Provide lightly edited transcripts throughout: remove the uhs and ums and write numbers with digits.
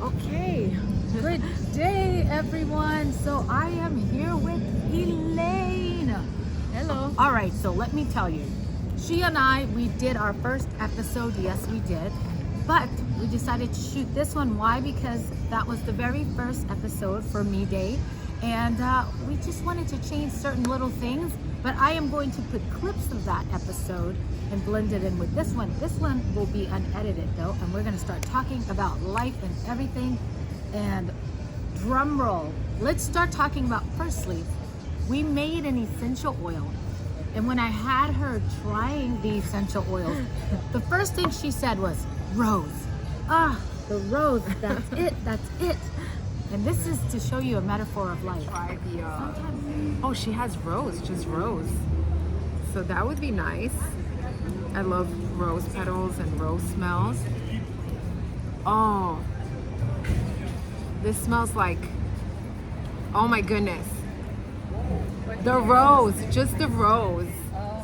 Okay, good day everyone. So I am here with ELENA. Hello. All right, so let me tell you. She and I, we did our first episode, yes we did. But we decided to shoot this one. Why? Because that was the very first episode for Me Day. And we just wanted to change certain little things. But I am going to put clips of that episode and blend it in with this one. This one will be unedited though, and we're gonna start talking about life and everything. And drum roll, let's start talking about, firstly, we made an essential oil. And when I had her trying the essential oils, the first thing she said was, rose. Ah, the rose, that's it, that's it. And this is to show you a metaphor of life. Try the, oh, she has rose, just rose. So that would be nice. I love rose petals and rose smells. Oh, this smells like, oh my goodness. The rose, just the rose.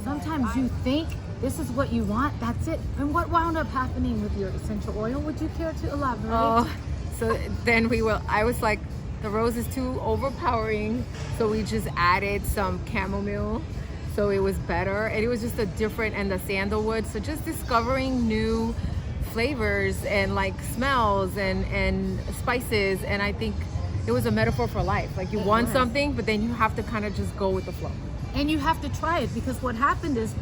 Sometimes you think this is what you want, that's it. And what wound up happening with your essential oil? Would you care to elaborate? Oh, so then I was like, the rose is too overpowering. So we just added some chamomile. So it was better. And it was just a different, and the sandalwood. So just discovering new flavors and like smells and spices. And I think it was a metaphor for life. Like you want something, but then you have to kind of just go with the flow. And you have to try it, because what happened is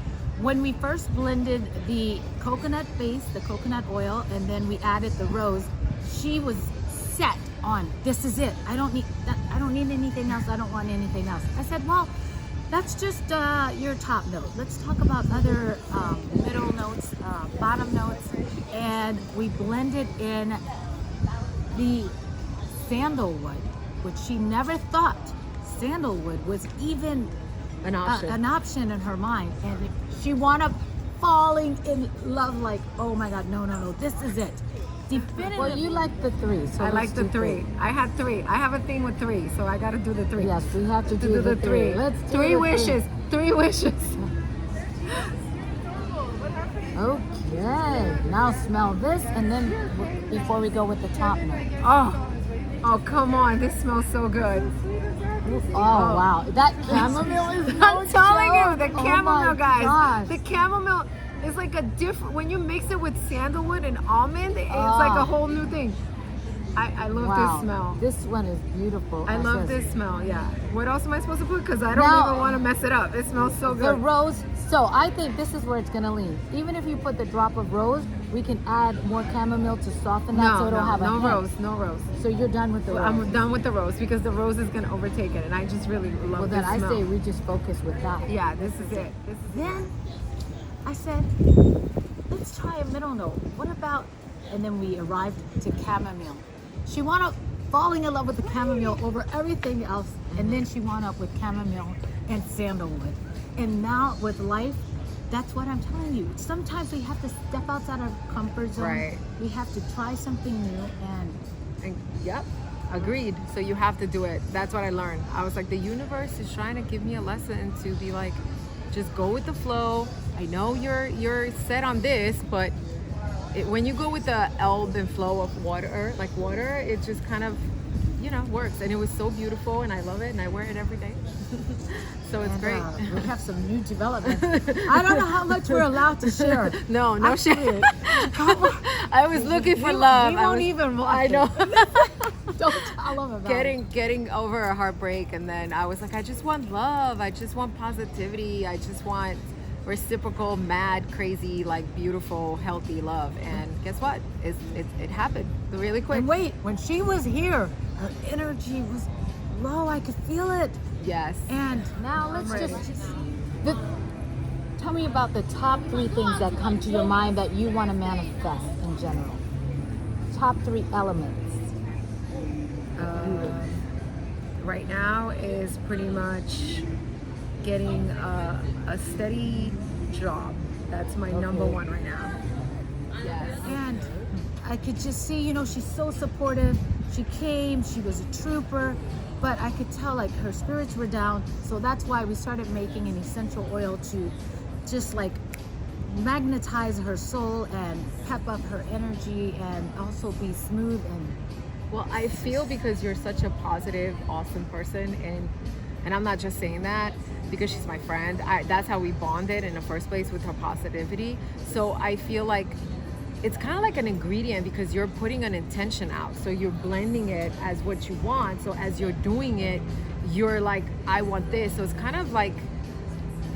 when we first blended the coconut base, the coconut oil, and then we added the rose, she was set on, this is it. I don't need that. I don't need anything else. I don't want anything else. I said, well, that's just your top note. Let's talk about other middle notes, bottom notes. And we blended in the sandalwood, which she never thought sandalwood was even An option. an option in her mind. And she wound up falling in love, like, oh my God, no, this is it. Definitively. Well, you like the three, so I like let's the do three. I had three. I have a thing with three, so I got to do the three. Yes, we have to do the three. Let's do Three the wishes. Three wishes. Okay, now smell this, and then before we go with the top note. Oh, come on! This smells so good. Oh wow, that chamomile is no I'm telling you, joke. the Oh chamomile, my guys. gosh. The chamomile is like a different. When you mix it with sandalwood and almond, it's like a whole new thing. I love this smell. This one is beautiful. I love this smell. Yeah. What else am I supposed to put? Because I don't Now, even want to mess it up. It smells so The good. rose. So I think this is where it's gonna lean. Even if you put the drop of rose, we can add more chamomile to soften that, so it'll have a hint. no rose. So you're done with the rose. I'm done with the rose because the rose is gonna overtake it, and I just really love Well, this then I smell. say we just focus with that. Yeah, this is it. This is Then I said, let's try a middle note. What about, and then we arrived to chamomile. She wound up falling in love with the chamomile over everything else, and then she wound up with chamomile and sandalwood. And now with life, that's what I'm telling you. Sometimes we have to step outside our comfort zone. Right. We have to try something new, and Yep, agreed. So you have to do it. That's what I learned. I was like, the universe is trying to give me a lesson to be like, just go with the flow. I know you're set on this, but when you go with the ebb and flow of water, it just kind of, works. And it was so beautiful, and I love it, and I wear it every day. So it's great. we have some new developments. I don't know how much we're allowed to share. No shit. Actually, I was looking for love. We won't even watch I know. it. Don't tell them about it. Getting over a heartbreak, and then I was like, I just want love. I just want positivity. I just want reciprocal, mad, crazy, like beautiful, healthy love. And guess what? It happened really quick. And wait, when she was here, her energy was low. I could feel it. Yes. And Now let's ready. tell me about the top three things that come to your mind that you want to manifest in general. Top three elements. Right now is pretty much getting a steady job. That's my number one right now. Yes. and I could just see, she's so supportive. She came, she was a trooper, but I could tell like her spirits were down. So that's why we started making an essential oil to just like magnetize her soul and pep up her energy and also be smooth and Well, I feel because you're such a positive, awesome person, and I'm not just saying that because she's my friend. That's how we bonded in the first place, with her positivity. So I feel like it's kind of like an ingredient because you're putting an intention out. So you're blending it as what you want. So as you're doing it, you're like, I want this. So it's kind of like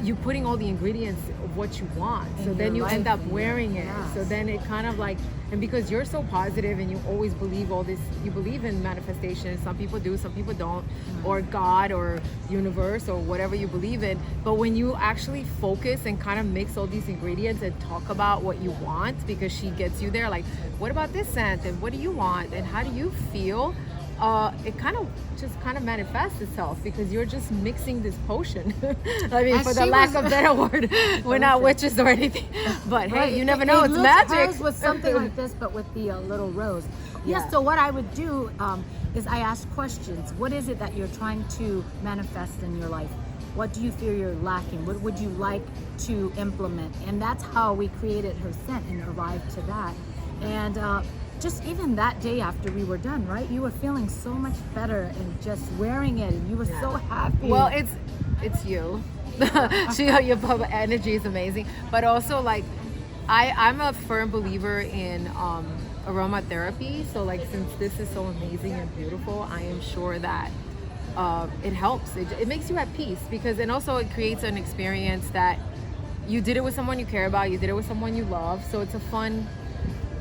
you putting all the ingredients of what you want. So then you end up wearing it. Yes. So then it kind of like, and because you're so positive and you always believe all this, you believe in manifestation. Some people do, some people don't, or God or universe or whatever you believe in. But when you actually focus and kind of mix all these ingredients and talk about what you want, because she gets you there, like, what about this scent? And what do you want? And how do you feel? It kind of manifests itself because you're just mixing this potion. I mean, for the lack of better word, we're not witches or anything. But hey, you never know. It's magic. Hers was something like this, but with the little rose. Yes. So what I would do is I ask questions. What is it that you're trying to manifest in your life? What do you feel you're lacking? What would you like to implement? And that's how we created her scent and arrived to that. And just even that day after we were done, right? You were feeling so much better and just wearing it, and you were so happy. Well, it's you. Your energy is amazing, but also like I'm a firm believer in aromatherapy. So like, since this is so amazing and beautiful, I am sure that it helps. It makes you at peace and also it creates an experience that you did it with someone you care about, you did it with someone you love. So it's a fun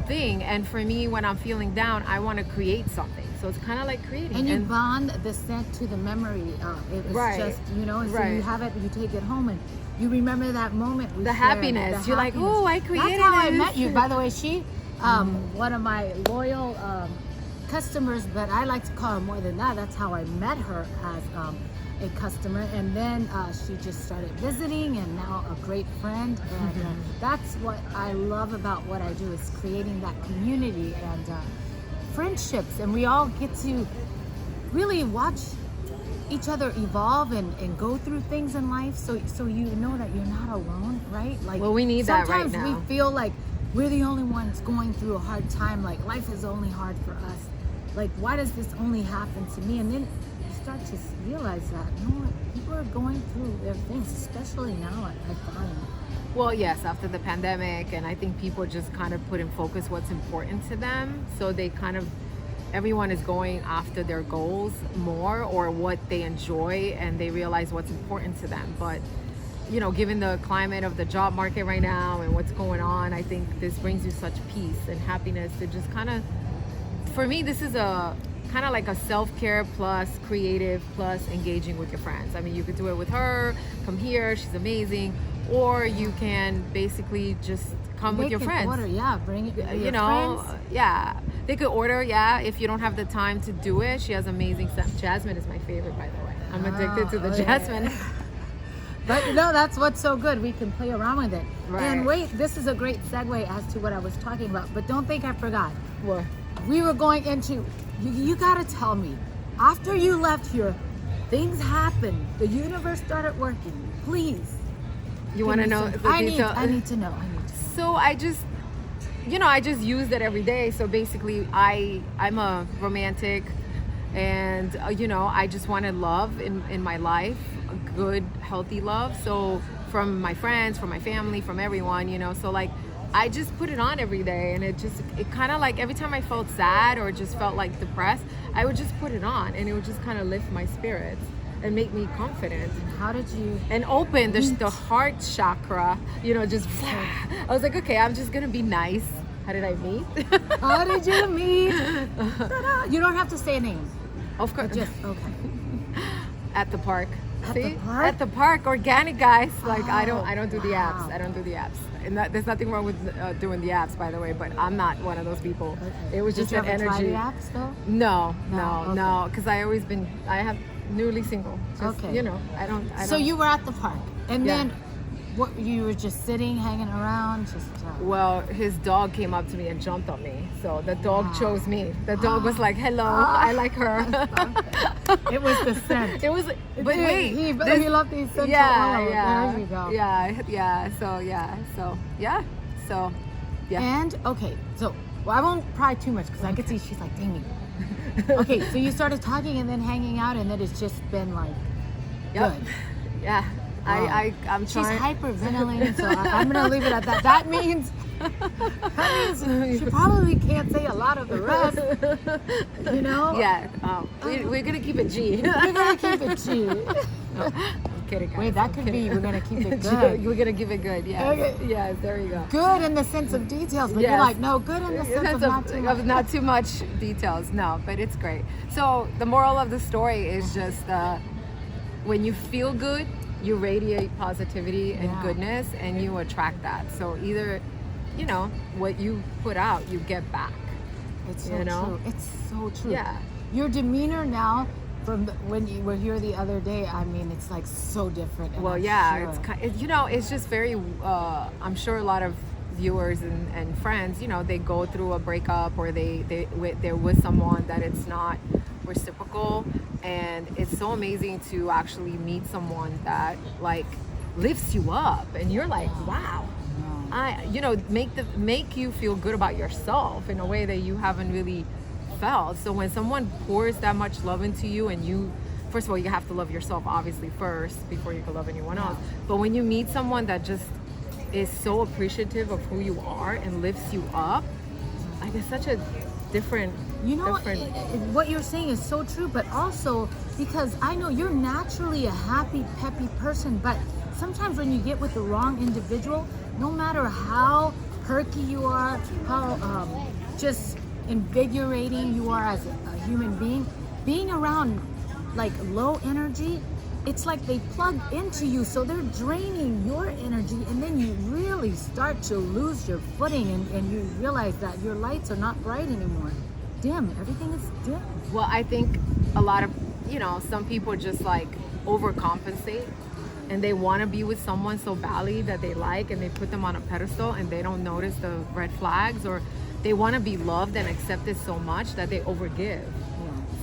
thing. And for me, when I'm feeling down, I want to create something. So it's kind of like creating. And you bond the scent to the memory. It was just, so you have it, you take it home, and you remember that moment. The happiness. You're like, oh, I created That's how I this. met you. By the way, she, one of my loyal customers, but I like to call her more than that. That's how I met her, as a customer, and then she just started visiting, and now a great friend. And that's what I love about what I do, is creating that community and friendships, and we all get to really watch each other evolve and go through things in life, so you know that you're not alone, right? Like, well, we need that right now. Sometimes we feel like we're the only ones going through a hard time, like life is only hard for us, like why does this only happen to me? And then start to realize that people are going through their things, especially now, I find. Well, yes, after the pandemic, and I think people just kind of put in focus what's important to them. So they kind of, everyone is going after their goals more, or what they enjoy, and they realize what's important to them. But given the climate of the job market right now and what's going on, I think this brings you such peace and happiness to just kind of, for me, this is a kind of like a self-care plus creative plus engaging with your friends. I mean, you could do it with her, come here, she's amazing, or you can basically just come with your friends. Order, bring it. Friends. They could order, if you don't have the time to do it. She has amazing stuff. Jasmine is my favorite, by the way. I'm addicted to the jasmine. Yeah. But that's what's so good. We can play around with it. Right. And wait, this is a great segue as to what I was talking about. But don't think I forgot. What? We were going into, you gotta tell me, after you left here, things happened. The universe started working. Please. You want to know the detail? I need to know. So I just, I just use it every day. So basically, I'm a romantic, and I just wanted love in my life, a good, healthy love. So from my friends, from my family, from everyone, so like, I just put it on every day, and it kind of like, every time I felt sad or just felt like depressed, I would just put it on, and it would just kind of lift my spirits and make me confident. How did you? And open the heart chakra, just, I was like, okay, I'm just gonna be nice. How did I meet? How did you meet? You don't have to say a name. Of course. Just, okay. At the park. The park? At the park, organic, guys. Like, I don't do the wow. apps. I don't do the apps. And there's nothing wrong with doing the apps, by the way, but I'm not one of those people. Okay. It was just an energy. Did you ever try the apps though? No, because I have newly single. Just, okay. I don't. So you were at the park, and then what? You were just sitting, hanging around, just. Well, his dog came up to me and jumped on me. So the dog chose me. The dog was like, "Hello, I like her." It was the scent. It was, but wait, he loved these scents. Yeah. There you go. So, yeah. And okay, so I won't pry too much because I could see she's like, "Dang me." Okay, so you started talking and then hanging out, and then it's just been like Yep. good. Yeah. Wow. I'm She's trying. hyperventilating, so I'm gonna leave it at that. That means she probably can't say a lot of the rest. You know? Yeah. We're gonna keep it G. We're gonna keep it G. No, I'm kidding, guys. Wait, that I'm could kidding. be. We're gonna keep it good. We're gonna give it good. Yes. Okay. Yes. There you go. Good in the sense of details, but you're Yes. like, no, good in the sense of not too much. Not too much details. No, but it's great. So the moral of the story is just when you feel good, you radiate positivity and Yeah. goodness, and you attract that. So either, what you put out, you get back. It's so You know? true. It's so true. Yeah. Your demeanor now, from when you were here the other day, I mean, it's like so different. and Well, I'm yeah, sure. it's just very. I'm sure a lot of viewers and friends, they go through a breakup or they're with someone that it's not reciprocal, and it's so amazing to actually meet someone that like lifts you up, and you're like, wow. Make you feel good about yourself in a way that you haven't really felt. So when someone pours that much love into you, and you, first of all, you have to love yourself obviously first before you can love anyone else. But when you meet someone that just is so appreciative of who you are and lifts you up, like it's such a different. What you're saying is so true, but also because I know you're naturally a happy, peppy person, but sometimes when you get with the wrong individual, no matter how perky you are, how just invigorating you are as a human being around like low energy, it's like they plug into you, so they're draining your energy, and then you really start to lose your footing, and you realize that your lights are not bright anymore. Dim, everything is dim. Well, I think a lot of, some people just like overcompensate, and they want to be with someone so badly that they like, and they put them on a pedestal, and they don't notice the red flags, or they want to be loved and accepted so much that they overgive.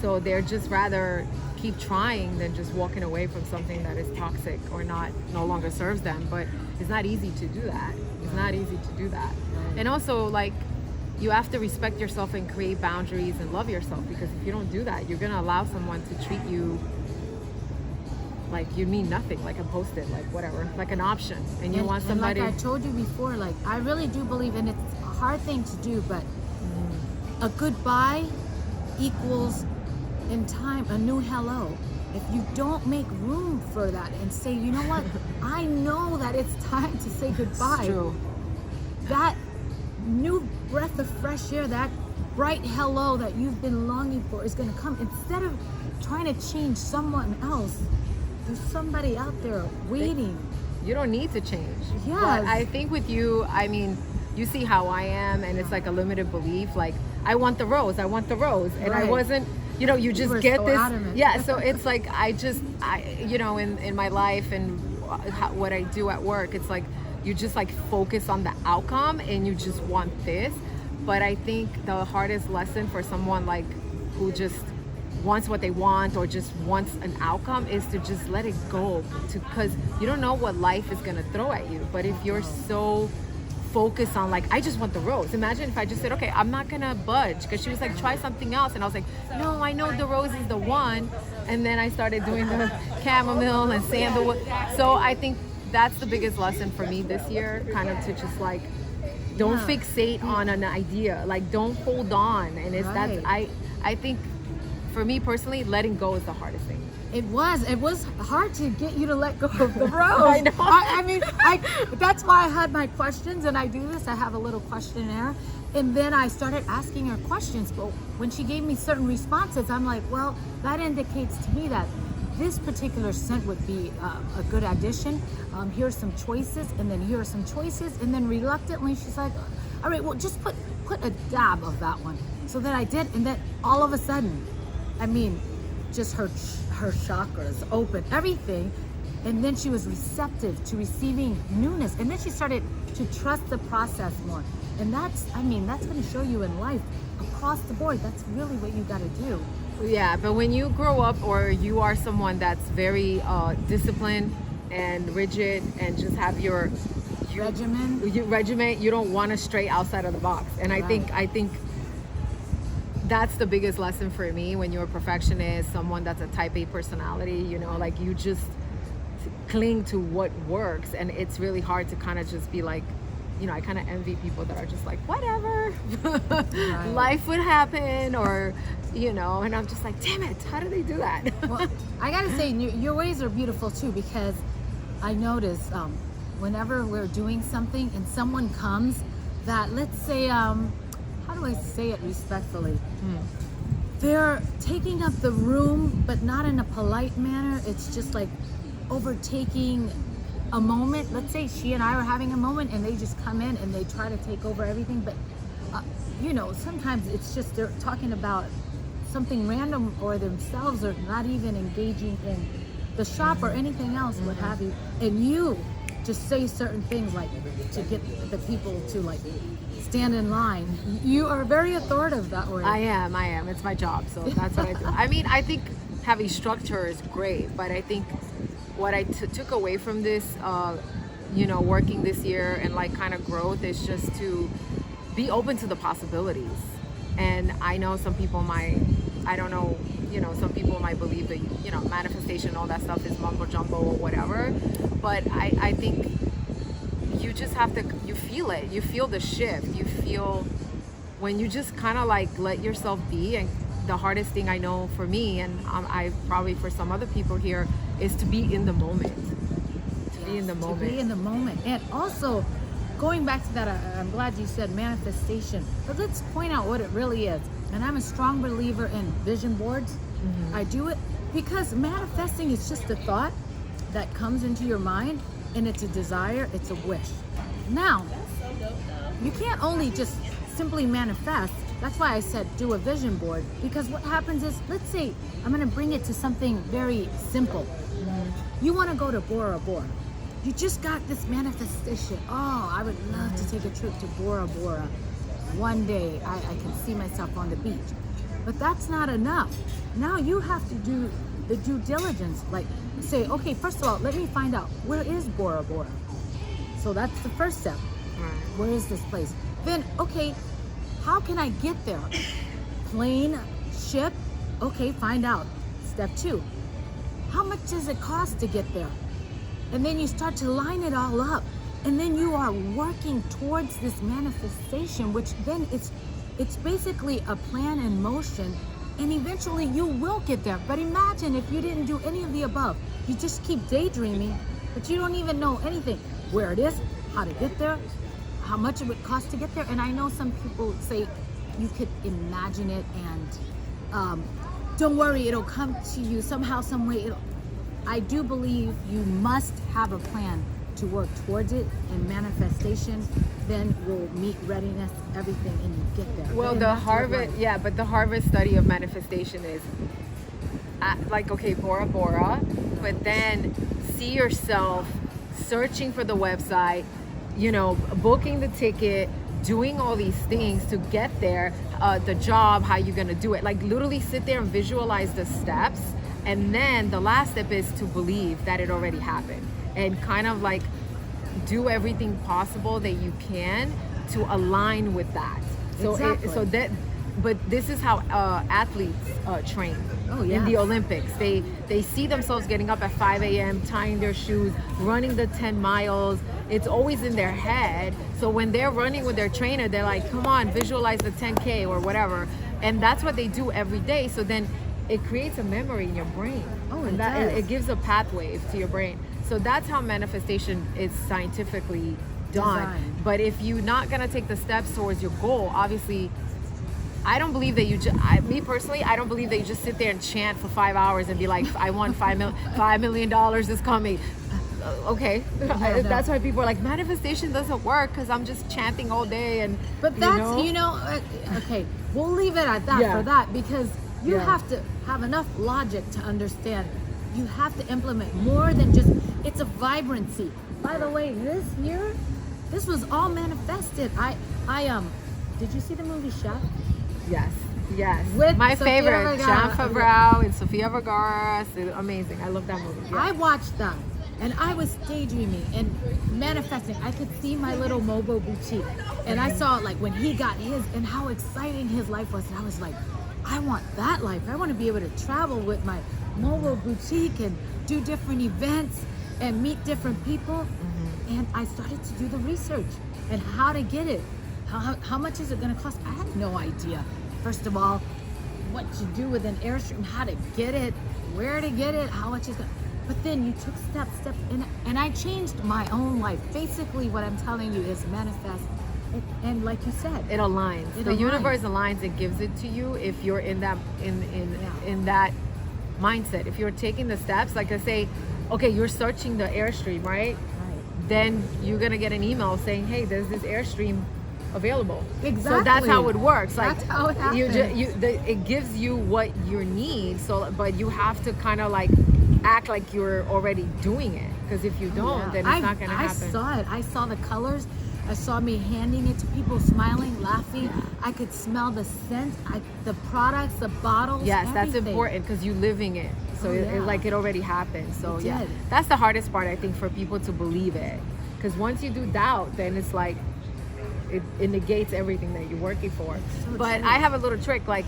So they're just rather keep trying than just walking away from something that is toxic or no longer serves them. But it's not easy to do that. It's not easy to do that. And also, like, you have to respect yourself and create boundaries and love yourself, because if you don't do that, you're gonna allow someone to treat you like you mean nothing, like a post-it, like whatever, like an option. And you want somebody. And like I told you before, like I really do believe, and it's a hard thing to do, but a goodbye equals in time a new hello. If you don't make room for that and say, you know what, I know that it's time to say goodbye. It's true. That new breath of fresh air, that bright hello that you've been longing for is going to come. Instead of trying to change someone else, there's somebody out there waiting. You don't need to change. Yes. But I think with you, I mean, you see how I am, and it's like a limited belief. Like, I want the rose, and I Right. wasn't. You just were get so this. adamant. Yeah. So it's like in my life and what I do at work, it's like you just like focus on the outcome, and you just want this. But I think the hardest lesson for someone like who just wants what they want or just wants an outcome is to just let it go, because you don't know what life is going to throw at you. But if you're so focused on like, I just want the rose. Imagine if I just said, okay, I'm not gonna budge, because she was like, try something else, and I was like, no, I know the rose is the one. And then I started doing the chamomile and sandalwood. So I think that's the biggest lesson for me this year, kind of to just like, don't fixate on an idea, like don't hold on. And it's Right. I think for me personally, letting go is the hardest thing. It was hard to get you to let go of the rose. I know. I mean, that's why I had my questions, and I do this. I have a little questionnaire, and then I started asking her questions. But when she gave me certain responses, I'm like, well, that indicates to me that this particular scent would be a good addition. Here's some choices, and then here are some choices, and then reluctantly she's like, all right, well, just put a dab of that one. So then I did, and then all of a sudden, I mean, just her chakras open, everything, and then she was receptive to receiving newness, and then she started to trust the process more. And that's going to show you in life across the board. That's really what you got to do. Yeah, but when you grow up, or you are someone that's very disciplined and rigid, and just have your Regimen. you don't want to stray outside of the box. And I think that's the biggest lesson for me. When you're a perfectionist, someone that's a type A personality, you know, like you just cling to what works, and it's really hard to kind of just be like, you know, I kind of envy people that are just like, whatever, Right. life would happen, or, you know, and I'm just like, damn it, how do they do that? Well, I gotta say, your ways are beautiful too, because I notice whenever we're doing something and someone comes that, let's say, how do I say it respectfully? They're taking up the room, but not in a polite manner. It's just like overtaking a moment. Let's say she and I are having a moment and they just come in and they try to take over everything. But, you know, sometimes it's just they're talking about something random or themselves, or not even engaging in the shop or anything else, what have you. And you just say certain things like to get the people to like stand in line. You are very authoritative that way. I am. It's my job, so that's what I do. I mean, I think having structure is great, but I think what I took away from this, you know, working this year and like kind of growth is just to be open to the possibilities. And I know some people might, I don't know, you know, some people might believe that, you know, manifestation, all that stuff is mumbo jumbo or whatever. But I think you just have to, you feel it. You feel the shift. You feel when you just kind of like let yourself be. And the hardest thing I know for me, and I probably for some other people here, is to be in the moment. Be in the moment. To be in the moment. And also, going back to that, I'm glad you said manifestation. But let's point out what it really is. And I'm a strong believer in vision boards. I do it because manifesting is just a thought that comes into your mind, and it's a desire, it's a wish. Now, you can't only just simply manifest. That's why I said do a vision board, because what happens is, let's say, I'm going to bring it to something very simple. You want to go to Bora Bora. You just got this manifestation. Oh, I would love to take a trip to Bora Bora. One day I can see myself on the beach. But that's not enough. Now you have to do the due diligence. Like say, okay, first of all, let me find out, where is Bora Bora? So that's the first step. Where is this place? Then, okay, how can I get there? Plane, ship? Okay, find out. Step 2. How much does it cost to get there? And then you start to line it all up. And then you are working towards this manifestation, which then it's basically a plan in motion. And eventually you will get there. But imagine if you didn't do any of the above. You just keep daydreaming, but you don't even know anything. Where it is, how to get there, how much it would cost to get there. And I know some people say you could imagine it and don't worry, it'll come to you somehow, some way. I do believe you must have a plan to work towards it, and manifestation then will meet readiness, everything, and you get there. Well, But the that's what Harvard, life- yeah, but the Harvard study of manifestation is like, okay, Bora Bora, but then see yourself searching for the website, you know, booking the ticket, doing all these things to get there, the job, how you're gonna do it. Like literally sit there and visualize the steps. And then the last step is to believe that it already happened, and kind of like do everything possible that you can to align with that. So, Exactly. but this is how athletes train. Oh, In yes. the Olympics, they see themselves getting up at 5 a.m., tying their shoes, running the 10 miles. It's always in their head. So when they're running with their trainer, they're like, come on, visualize the 10K or whatever. And that's what they do every day. So then it creates a memory in your brain. Oh, and it that does. it gives a pathway to your brain. So that's how manifestation is scientifically done. Designed. But if you're not gonna take the steps towards your goal, obviously, I don't believe that you me personally, I don't believe that you just sit there and chant for 5 hours and be like, I want $5 million is coming. Okay, no. that's why people are like, manifestation doesn't work because I'm just chanting all day. And But that's, okay, we'll leave it at that Yeah. for that, because you Yeah. have to have enough logic to understand. You have to implement more than just, it's a vibrancy. By the way, this was all manifested. Did you see the movie Chef? Yes. With My Sofia favorite, Vergara. John Favreau and Sofia Vergara. It's amazing. I love that movie. Yeah. I watched that And I was daydreaming and manifesting. I could see my little mobile boutique. And I saw like when he got his and how exciting his life was. And I was like, I want that life. I want to be able to travel with my mobile boutique and do different events and meet different people. And I started to do the research and how to get it. How much is it going to cost? I had no idea. First of all, what to do with an Airstream, how to get it, where to get it, how much is it. But then you took step, and I changed my own life. Basically, what I'm telling you is manifest. And like you said, it aligns. The universe aligns and gives it to you if you're in that in that mindset. If you're taking the steps, like I say, okay, you're searching the Airstream, right? Then you're gonna get an email saying, hey, there's this Airstream available. Exactly. So that's how it works. Like, that's how it happens. It gives you what you need. So, but you have to kind of like act like you're already doing it. Because if you don't, then it's not gonna happen. I saw it. I saw the colors. I saw me handing it to people, smiling, laughing. I could smell the scent, the products, the bottles. Yes, everything. that's important because you're living it. So it already happened. So It did. that's the hardest part, I think, for people to believe it. Because once you do doubt, then it's like it negates everything that you're working for. So But true. I have a little trick. Like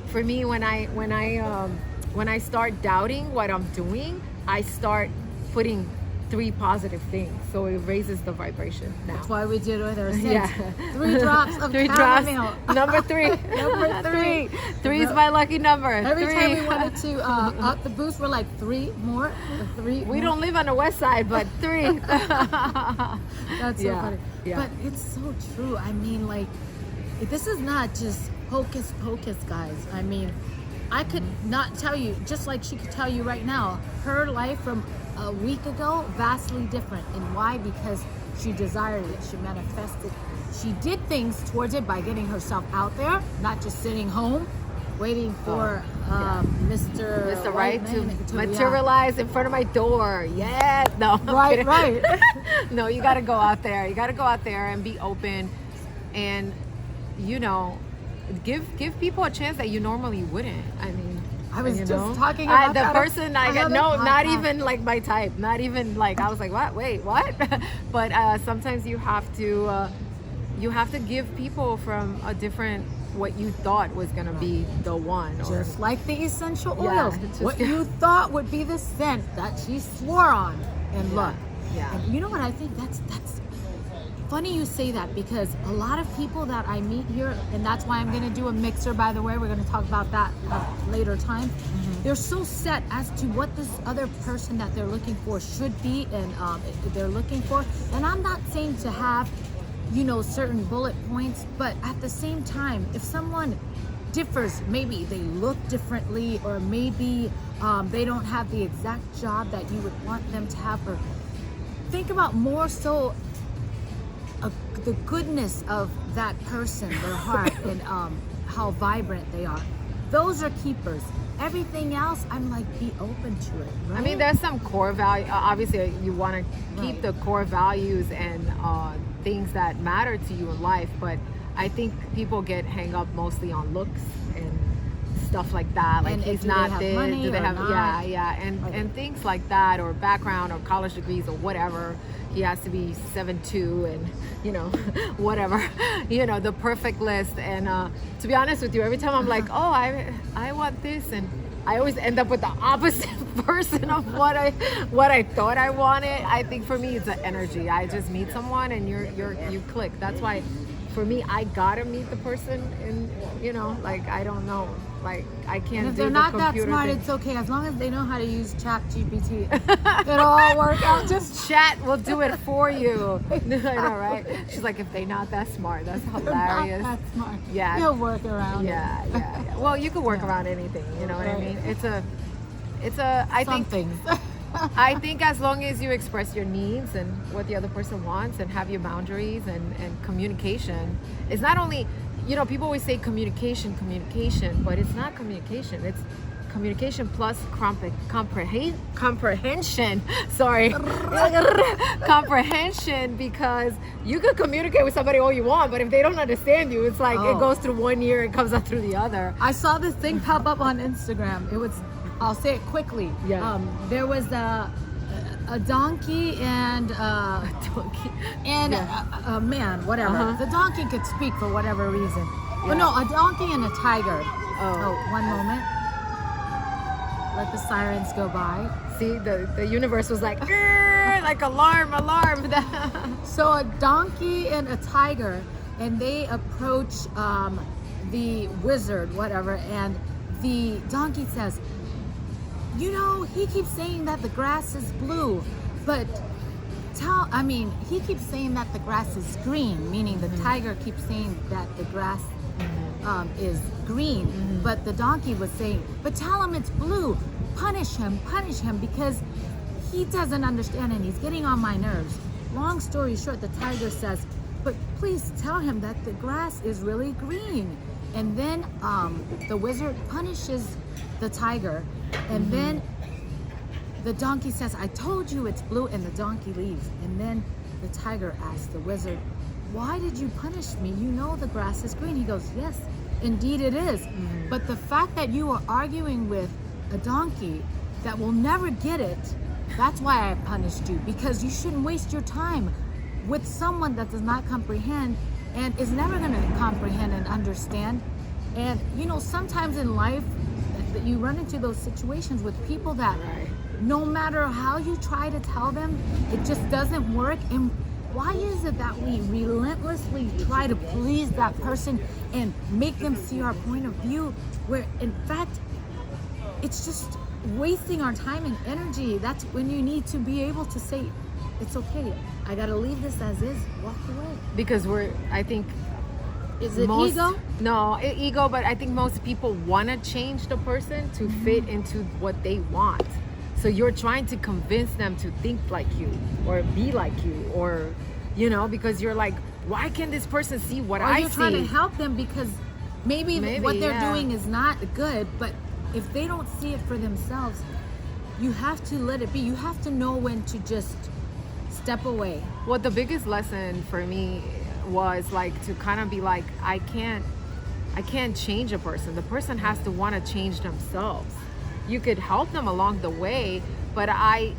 for me, when I start doubting what I'm doing, I start putting 3 positive things, so it raises the vibration now. That's why we did with our scents. Yeah. 3 drops of 3 drops. chamomile. Number 3. Number 3. 3 is my lucky number. Every 3. time we wanted to up the boost, we're like 3 more, 3. We don't live on the west side, but 3. That's so funny. Yeah. But it's so true. I mean, like, this is not just hocus pocus, guys. I mean, I could not tell you, just like she could tell you right now, her life from a week ago, vastly different. And why? Because she desired it. She manifested. She did things towards it by getting herself out there, not just sitting home, waiting for Mr. Right to Man materialize in front of my door. Yes. No. I'm Right, kidding. right. No, you got to go out there. You got to go out there and be open, and give people a chance that you normally wouldn't. I mean, I was just talking about the that. person not even like my type. Not even like I was like, what? Wait, what? But sometimes you have to give people from a different what you thought was gonna be the one. Or, Just like the essential Yeah, oils. it's just- What you thought would be the scent that she swore on. And look. Yeah. And you know what I think? That's funny you say that, because a lot of people that I meet here, and that's why I'm gonna do a mixer, by the way, we're gonna talk about that at a later time. They're so set as to what this other person that they're looking for should be, and they're looking for. And I'm not saying to have, certain bullet points, but at the same time, if someone differs, maybe they look differently, or maybe they don't have the exact job that you would want them to have, or think about more so the goodness of that person, their heart, and how vibrant they are. Those are keepers. Everything else, I'm like, be open to it, right? I mean, there's some core value. Obviously, you want to keep the core values and things that matter to you in life. But I think people get hang up mostly on looks and stuff like that. Like, And he's do not they have this. money Do they or have? not? Yeah, and things like that, or background, or college degrees, or whatever. He has to be 7'2" and whatever, the perfect list. And to be honest with you, every time I'm like, oh, I want this, and I always end up with the opposite person of what I thought I wanted. I think for me, it's an energy. I just meet someone and you click. That's why, for me, I gotta meet the person, and like, I don't know, like, I can't. And if do they're the not that computer smart, thing. it's okay, as long as they know how to use ChatGPT. It'll all work out. Just Chat will do it for you. I know, right? She's like, if they're not that smart, that's hilarious. not that smart. Yeah. You'll work around it. Yeah. Well, you can work around anything. You know what I mean? It's a. I Some think. things. I think as long as you express your needs and what the other person wants, and have your boundaries and communication, it's not only. People always say communication, but it's not communication. It's communication plus comprehension. Sorry. Comprehension, because you could communicate with somebody all you want, but if they don't understand you, it's like it goes through one ear and comes out through the other. I saw this thing pop up on Instagram. It was, I'll say it quickly. Yeah. There was a donkey and Donkey. a man, whatever. Uh-huh. The donkey could speak for whatever reason. Yeah. But no, a donkey and a tiger. Oh. One moment. Let the sirens go by. See, the universe was like, "Grr," like alarm. So a donkey and a tiger, and they approach the wizard, whatever, and the donkey says, you know, he keeps saying that the grass is blue, but he keeps saying that the grass is green, meaning the tiger keeps saying that the grass is green, but the donkey was saying, but tell him it's blue, punish him, because he doesn't understand and he's getting on my nerves. Long story short, the tiger says, but please tell him that the grass is really green. And then the wizard punishes the tiger, and then the donkey says, I told you it's blue, and the donkey leaves. And then the tiger asks the wizard, why did you punish me? You know the grass is green. He goes, yes, indeed it is. But the fact that you are arguing with a donkey that will never get it, that's why I punished you, because you shouldn't waste your time with someone that does not comprehend and is never going to comprehend and understand. And you know, sometimes in life that you run into those situations with people that no matter how you try to tell them, it just doesn't work. And why is it that we relentlessly try to please that person and make them see our point of view, where in fact it's just wasting our time and energy? That's when you need to be able to say, it's okay, I gotta leave this as is, walk away. Because I think is it ego? No, ego, but I think most people want to change the person to fit into what they want. So you're trying to convince them to think like you or be like you, or you know, because you're like, why can't this person see what I see? You're trying to help them because maybe what they're doing is not good, but if they don't see it for themselves, you have to let it be. You have to know when to just step away. Well, the biggest lesson for me was like to kind of be like, I can't change a person. The person has to want to change themselves. You could help them along the way, but I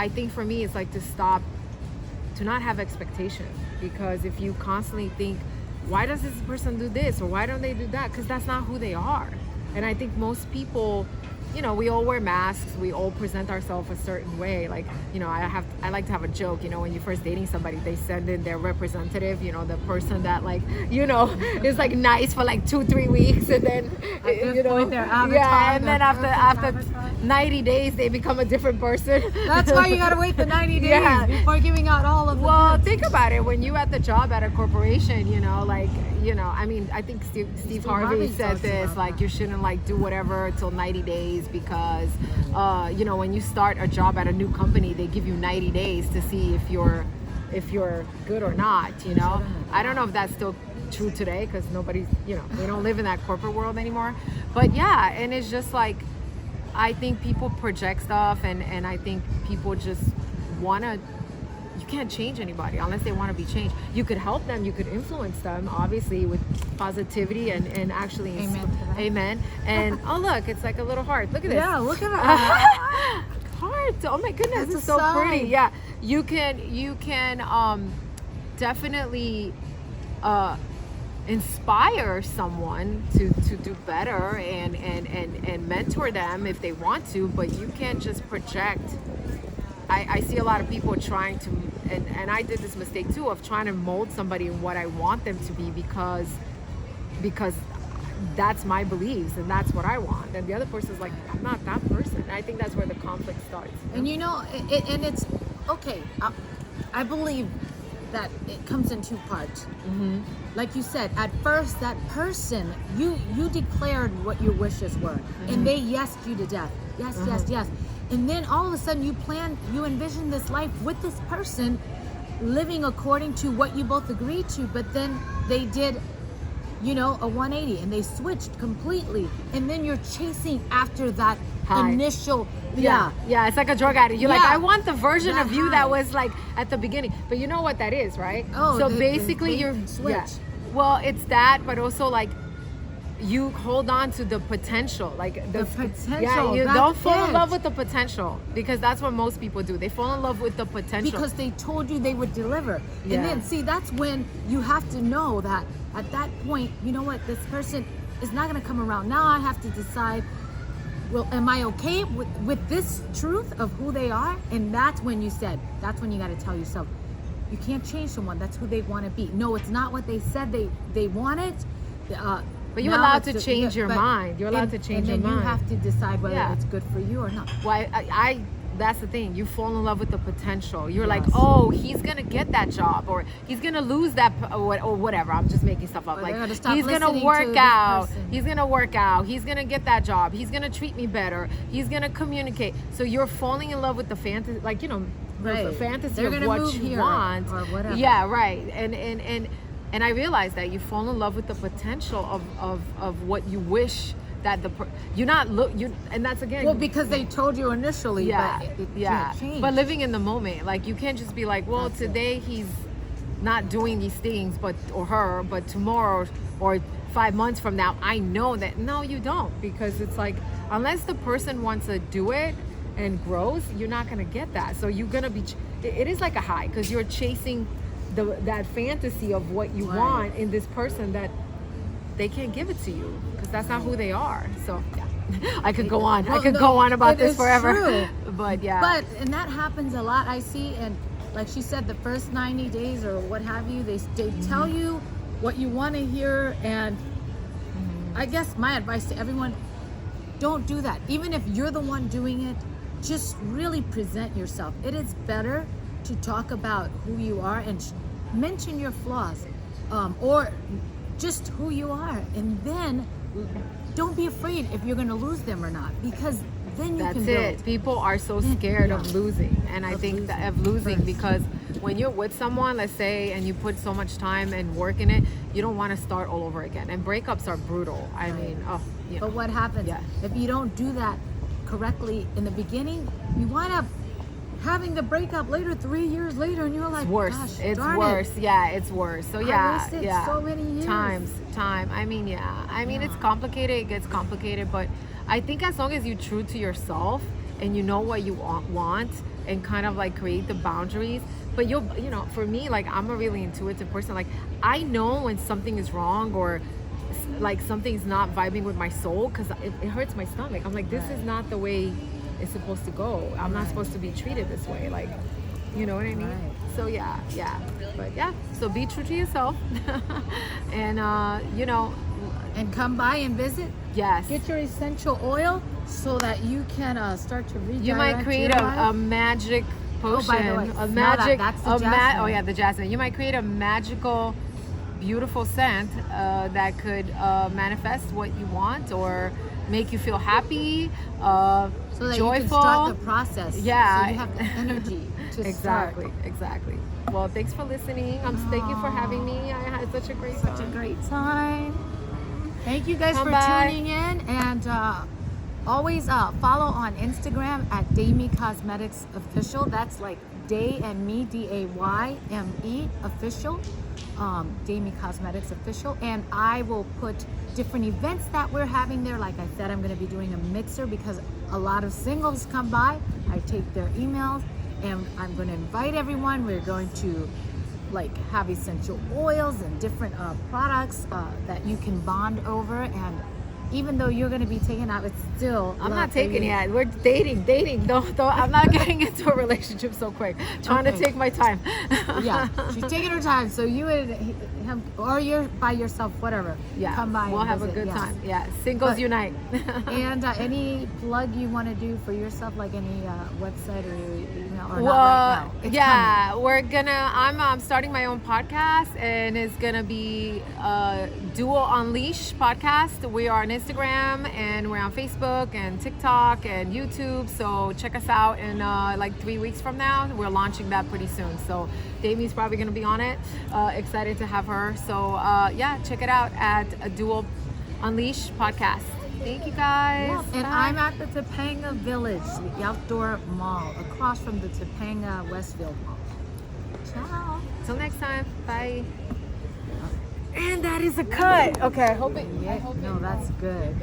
think for me it's like to not have expectations, because if you constantly think, why does this person do this or why don't they do that, because that's not who they are. And I think most people, you know, we all wear masks, we all present ourselves a certain way. Like, you know, I like to have a joke, you know, when you're first dating somebody, they send in their representative, you know, the person that, like, you know, is like nice for like 2-3 weeks, and then you know, and then after 90 days they become a different person. That's why you gotta wait the 90 days before giving out all of the goods. Think about it. When you at the job at a corporation, you know, like, you know, I mean, I think Steve Harvey said this, like, you shouldn't like do whatever till 90 days because you know, when you start a job at a new company, they give you 90 days to see if you're good or not, you know. I don't know if that's still true today, because nobody's, you know, we don't live in that corporate world anymore. But yeah, and it's just like, I think people project stuff, and I think people just wanna, you can't change anybody unless they want to be changed. You could help them, you could influence them, obviously, with positivity and actually amen. And oh look, it's like a little heart. Look at this. Yeah, look at that. Heart. Oh my goodness, That's it's so sign. pretty. Yeah, you can definitely inspire someone to do better and mentor them if they want to, but you can't just project. I see a lot of people trying to, and I did this mistake too, of trying to mold somebody in what I want them to be because that's my beliefs and that's what I want, and the other person's like, I'm not that person. And I think that's where the conflict starts. And you know, and it's okay. I believe that it comes in two parts. Like you said, at first that person, you declared what your wishes were, and they yesed you to death. Yes. And then all of a sudden you envision this life with this person, living according to what you both agreed to, but then they did, you know, a 180 and they switched completely, and then you're chasing after that initial it's like a drug addict. You're like, I want the version of you that was like at the beginning, but you know what that is, right? So basically you're switch. well, it's that, but also like you hold on to the potential, like The potential, Yeah, you that's don't fall in it. love with the potential, because that's what most people do. They fall in love with the potential. Because they told you they would deliver. Yeah. And then see, that's when you have to know that at that point, you know what, this person is not going to come around. Now I have to decide, well, am I okay with this truth of who they are? And that's when you got to tell yourself, you can't change someone. That's who they want to be. No, it's not what they said they wanted. But you're Now allowed it's to change your but- mind. You're allowed to change your And then you mind. have to decide whether Yeah. it's good for you or not. Why I that's the thing. You fall in love with the potential. You're like, Yes. oh, he's gonna get that job, or he's gonna lose that, or whatever. I'm just making stuff up. Or Like, they're gonna stop he's gonna listening to work this out. person. He's gonna work out. He's gonna get that job. He's gonna treat me better. He's gonna communicate. So you're falling in love with the fantasy, like, the Right. fantasy They're of gonna what move you here want, or whatever. Yeah, right. And I realized that you fall in love with the potential of what you wish that you're not and that's again. Well, because they told you initially, Yeah, but it yeah. can't change. But living in the moment, like, you can't just be like, well, That's it. today he's not doing these things, or her, but tomorrow or 5 months from now, I know that. No, you don't, because it's like, unless the person wants to do it and grows, you're not gonna get that. So you're gonna be. It is like a high, because you're chasing that fantasy of what you Right. want in this person that they can't give it to you, because that's not who they are. So yeah. I could go on. I Well, could no, go on about it this is forever. true. But yeah. But and that happens a lot, I see. And like she said, the first 90 days or what have you, they tell you what you want to hear. And I guess my advice to everyone, don't do that. Even if you're the one doing it, just really present yourself. It is better to talk about who you are and mention your flaws, or just who you are, and then don't be afraid if you're going to lose them or not, because then you That's can build. it. People are so scared Yeah. of losing, and I Of think that of losing losing first. because when you're with someone, let's say, and you put so much time and work in it, you don't want to start all over again. And breakups are brutal. I mean, But what happens Yeah. if you don't do that correctly in the beginning? You wind up having the breakup later, 3 years later, and you're like, it's worse. gosh, It's darn worse. It. Yeah, it's worse. So yeah, wasted yeah. so many years. Time. I mean, yeah. I mean, it's complicated. It gets complicated, but I think as long as you're true to yourself and you know what you want and kind of like create the boundaries. But for me, like, I'm a really intuitive person. Like, I know when something is wrong, or like something's not vibing with my soul, because it hurts my stomach. I'm like, this is not the way it's supposed to go. I'm not supposed to be treated this way. Like, you know what I mean? Right. So yeah. But yeah, so be true to yourself. And And come by and visit. yes. Get your essential oil so that you can start to redirect You might create your a life. magic potion. by the way, a smell magic. that. That's the oh jasmine. yeah, the jasmine. You might create a magical, beautiful scent that could manifest what you want, or make you feel happy, so that joyful. you can start the process. Yeah. So you have the energy to Exactly. start. Exactly. Well, thanks for listening. Thank you for having me. I had such a great Such a time. great time. Thank you guys Come for by. tuning in, and always follow on Instagram at Dayme Cosmetics Official. That's like Day and Me, Dayme Official. Dayme Cosmetics Official. And I will put different events that we're having there. Like I said, I'm going to be doing a mixer because a lot of singles come by. I take their emails, and I'm going to invite everyone. We're going to have essential oils and different products that you can bond over. And even though you're going to be taking out, it's still I'm love not for taking you. it. We're dating. Don't. I'm not getting into a relationship so quick. Trying Okay. to take my time. Yeah, she's taking her time. So you and him, or you're by yourself, whatever. Yeah, come by. we'll and have a visit, good yes. time. Yeah, singles But- unite. And any plug you want to do for yourself, like any website or email, or Well, not right now? It's yeah, we're gonna. I'm starting my own podcast, and it's gonna be Dual Unleash podcast. We are on Instagram, and we're on Facebook and TikTok and YouTube. So check us out in like 3 weeks from now. We're launching that pretty soon. So Dayme's probably gonna be on it. Excited to have her. So yeah, check it out at Dual Unleash podcast. Thank you guys. Yep, and Bye. I'm at the Topanga Village, the outdoor mall, across from the Topanga Westfield Mall. Ciao. Till next time. Bye. And that is a cut. Okay, I hope it. Yeah, no, that's good.